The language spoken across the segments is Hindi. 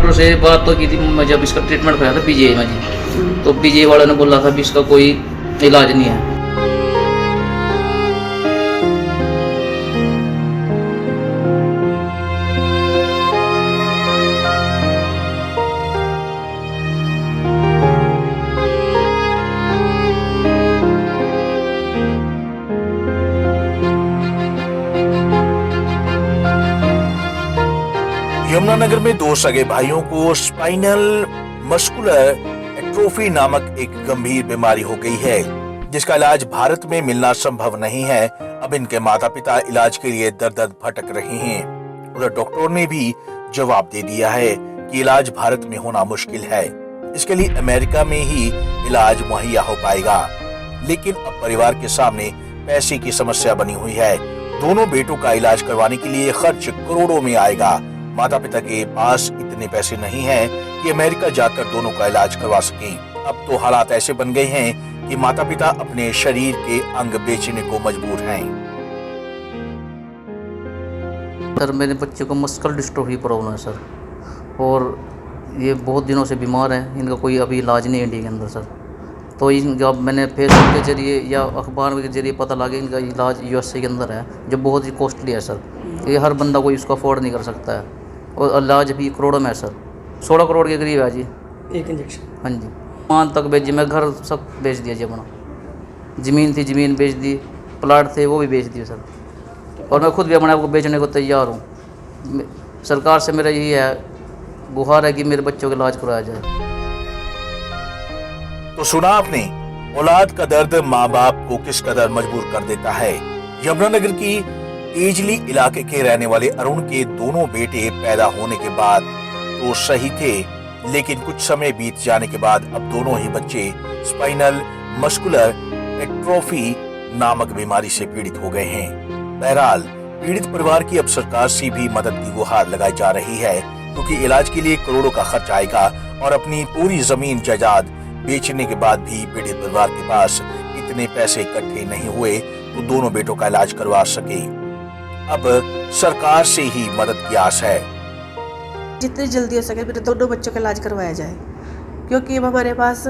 डॉक्टर से बात तो की थी, मैं जब इसका ट्रीटमेंट कराया था पीजीआई में जी, तो पीजीआई वाले ने बोला था भी इसका कोई इलाज नहीं है। यमुनानगर में दो सगे भाइयों को स्पाइनल मस्कुलर एट्रोफी नामक एक गंभीर बीमारी हो गई है, जिसका इलाज भारत में मिलना संभव नहीं है। अब इनके माता पिता इलाज के लिए दर दर भटक रहे हैं। उधर डॉक्टर ने भी जवाब दे दिया है कि इलाज भारत में होना मुश्किल है, इसके लिए अमेरिका में ही इलाज मुहैया हो पाएगा। लेकिन अब परिवार के सामने पैसे की समस्या बनी हुई है। दोनों बेटों का इलाज करवाने के लिए खर्च करोड़ों में आएगा। माता पिता के पास इतने पैसे नहीं हैं कि अमेरिका जाकर दोनों का इलाज करवा सकें। अब तो हालात ऐसे बन गए हैं कि माता पिता अपने शरीर के अंग बेचने को मजबूर हैं। सर मेरे बच्चे को मस्कुलर डिस्ट्रोफी प्रॉब्लम है सर, और ये बहुत दिनों से बीमार हैं। इनका कोई अभी इलाज नहीं है इंडिया के अंदर सर। तो इनका मैंने फेसबुक के जरिए या अखबार के जरिए पता लगा इनका इलाज यूएसए के अंदर है, जो बहुत ही कॉस्टली है सर। ये हर बंदा कोई इसको अफोर्ड नहीं कर सकता है, और इलाज भी करोड़ों में है सर, 16 करोड़ के करीब है जी एक इंजेक्शन। हाँ जी, मान तक बेच, मैं घर सब बेच दिया जी अपना। ज़मीन थी ज़मीन बेच दी, प्लाट थे वो भी बेच दिए सर, और मैं खुद भी अपने आप को बेचने को तैयार हूँ। सरकार से मेरा यही है, गुहार है कि मेरे बच्चों का इलाज कराया जाए। तो सुना आपने, औलाद का दर्द माँ बाप को किस कदर मजबूर कर देता है। यमुनानगर की तेजली इलाके के रहने वाले अरुण के दोनों बेटे पैदा होने के बाद तो सही थे, लेकिन कुछ समय बीत जाने के बाद अब दोनों ही बच्चे स्पाइनल मस्कुलर एट्रोफी नामक बीमारी से पीड़ित हो गए हैं। बहरहाल पीड़ित परिवार की अब सरकार से भी मदद की गुहार लगाई जा रही है, क्योंकि इलाज के लिए करोड़ों का खर्च आएगा और अपनी पूरी जमीन जायदाद बेचने के बाद भी पीड़ित परिवार के पास इतने पैसे इकट्ठे नहीं हुए तो दोनों बेटों का इलाज करवा सके। अब सरकार से ही मदद की आस है। जितनी जल्दी हो सके मेरे दोनों बच्चों का इलाज करवाया जाए, क्योंकि अब हमारे पास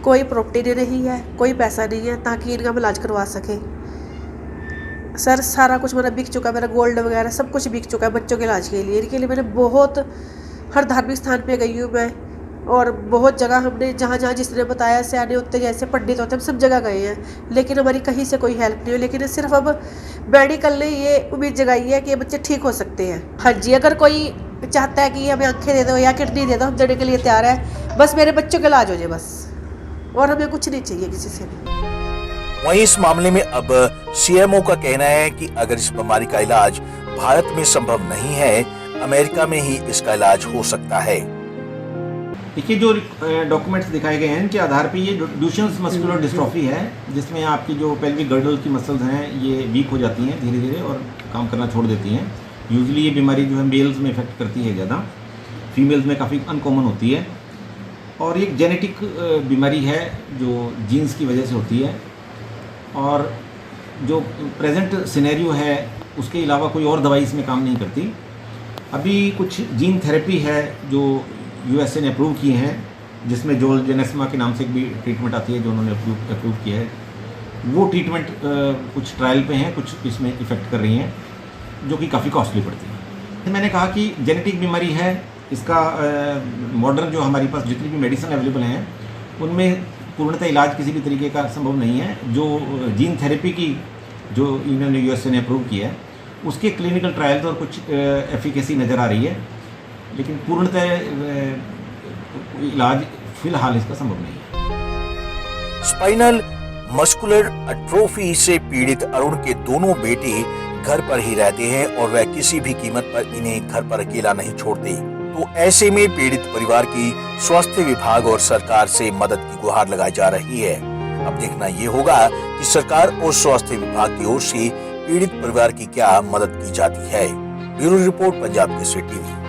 कोई प्रॉपर्टी नहीं है, कोई पैसा नहीं है ताकि इनका हम इलाज करवा सके। सर सारा कुछ मेरा बिक चुका है, मेरा गोल्ड वगैरह सब कुछ बिक चुका है बच्चों के इलाज के लिए। इनके लिए मैंने बहुत हर धार्मिक स्थान पे गई हूँ मैं, और बहुत जगह हमने जहाँ जहाँ जिसने बताया सियाने होते जैसे पंडित होते हम सब जगह गए हैं, लेकिन हमारी कहीं से कोई हेल्प नहीं हुई। लेकिन सिर्फ अब मेडिकल ने ये उम्मीद जगाई है कि ये बच्चे ठीक हो सकते हैं। हाँ जी, अगर कोई चाहता है कि हमें आंखें दे दो या किडनी दे दो, हम देने के लिए तैयार है। बस मेरे बच्चों का इलाज हो जाए बस, और हमें कुछ नहीं चाहिए किसी से भी। वहीं इस मामले में अब सीएमओ का कहना है कि अगर इस बीमारी का इलाज भारत में संभव नहीं है, अमेरिका में ही इसका इलाज हो सकता है। देखिए, जो डॉक्यूमेंट्स दिखाए गए हैं इनके आधार पे ये ड्यूशेन्स मस्कुलर डिस्ट्रॉफी है, जिसमें आपकी जो पेल्विक गर्डल की मसल्स हैं ये वीक हो जाती हैं धीरे धीरे और काम करना छोड़ देती हैं। यूजुअली ये बीमारी जो है मेल्स में इफेक्ट करती है ज़्यादा, फीमेल्स में काफ़ी अनकॉमन होती है, और एक जेनेटिक बीमारी है जो जीन्स की वजह से होती है। और जो प्रेजेंट सिनेरियो है उसके अलावा कोई और दवाई इसमें काम नहीं करती। अभी कुछ जीन थेरेपी है जो यूएसए ने अप्रूव किए हैं, जिसमें जोलजेनेस्मा के नाम से भी ट्रीटमेंट आती है जो उन्होंने अप्रूव किया है। वो ट्रीटमेंट कुछ ट्रायल पे हैं, कुछ इसमें इफ़ेक्ट कर रही हैं, जो कि काफ़ी कॉस्टली पड़ती है। मैंने कहा कि जेनेटिक बीमारी है, इसका मॉडर्न जो हमारे पास जितनी भी मेडिसिन अवेलेबल हैं उनमें पूर्णतः इलाज किसी भी तरीके का संभव नहीं है। जो जीन थेरेपी की जो इन्होंने यूएसए ने अप्रूव किया है उसके क्लिनिकल ट्रायल्स और कुछ एफिकेसी नज़र आ रही है, लेकिन पूर्णतः इलाज फिलहाल इसका संभव नहीं है। स्पाइनल मस्कुलर एट्रोफी से पीड़ित अरुण के दोनों बेटे घर पर ही रहते हैं और वह किसी भी कीमत पर इन्हें घर पर अकेला नहीं छोड़ते। तो ऐसे में पीड़ित परिवार की स्वास्थ्य विभाग और सरकार से मदद की गुहार लगाई जा रही है। अब देखना ये होगा कि सरकार और स्वास्थ्य विभाग की ओर से पीड़ित परिवार की क्या मदद की जाती है। Bureau report, Punjab Kesari TV.